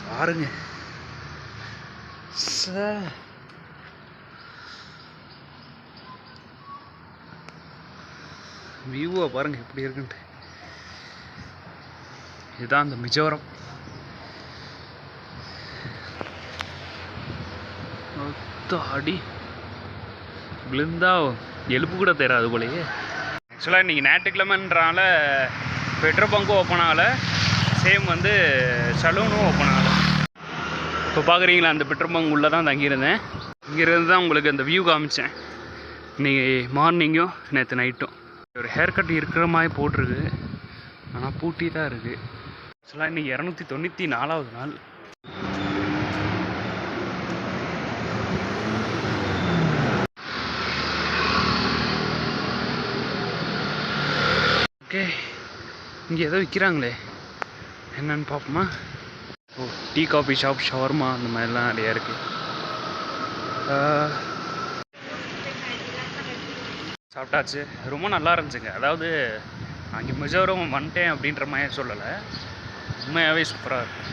பாருங்க வியூவை பாருங்க எப்படி இருக்குன்ட்டு. இதுதான் அந்த மிஜோரம். அடி விழுந்தா எலும்பு கூட தெரியாது போலயே. ஆக்சுவலாக இன்றைக்கி ஞாயிற்றுக்கிழமைன்றனால பெட்ரோல் பங்கும் ஓப்பன் ஆகலை, சேம் வந்து சலூனும் ஓப்பன் ஆகலை. இப்போ பார்க்குறீங்களா, அந்த பெட்ரோல் பங்க் உள்ளே தான் தங்கியிருந்தேன். இங்கேருந்து தான் உங்களுக்கு அந்த வியூ காமிச்சேன். இன்றைக்கி மார்னிங்கும் நேற்று நைட்டும் ஒரு ஹேர் கட் இருக்கிற மாதிரி போட்டிருக்கு, ஆனால் பூட்டி தான் இருக்குது. ஆக்சுவலாக இன்றைக்கி 294வது நாள். ஓகே, இங்கே ஏதோ விற்கிறாங்களே, என்னன்னு பார்ப்போமா? ஓ, டீ காஃபி ஷாப், ஷவர்மா, அந்த மாதிரிலாம் நிறையா இருக்குது. சாப்பிட்டாச்சு, ரொம்ப நல்லா இருந்துச்சுங்க. அதாவது அங்கே மிஜோரம் வந்துட்டேன் அப்படின்ற மாதிரி சொல்லலை, உண்மையாகவே சூப்பராக இருக்கும்.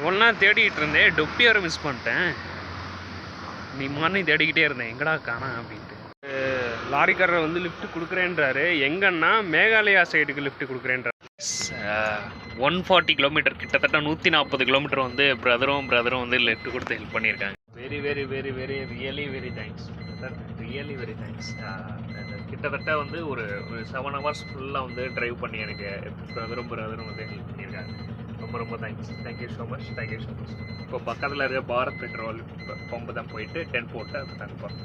ஒன்றா தேடிக்கிட்டு இருந்தேன், டொப்பியாரை மிஸ் பண்ணிட்டேன். நீ மார்னிங் தேடிக்கிட்டே இருந்தேன், எங்கடா காணா அப்படின்ட்டு. லாரிக்காரர் வந்து லிஃப்ட் கொடுக்குறேன்றாரு. எங்கன்னா மேகாலயா சைடுக்கு லிஃப்ட் கொடுக்குறேன்றாரு. 140 கிலோமீட்டர், கிட்டத்தட்ட 140 கிலோமீட்டர் வந்து பிரதரும் வந்து லிஃப்ட் கொடுத்து ஹெல்ப் பண்ணியிருக்காங்க. Very very very very really very thanks sir, really very thanks. கிட்டத்தட்ட வந்து ஒரு 7 ஹவர்ஸ் ஃபுல்லாக வந்து ட்ரைவ் பண்ணி எனக்கு பிரதரும் வந்து ஹெல்ப் பண்ணியிருக்காங்க. ரொம்ப தேங்க்ஸ், தேங்க்யூ ஸோ மச். இப்போ பக்கத்தில் இருக்க பாரத் பெட்ரோல் பம்பு தான் போயிட்டு 10 போட்டு அது தங்குப்போம்.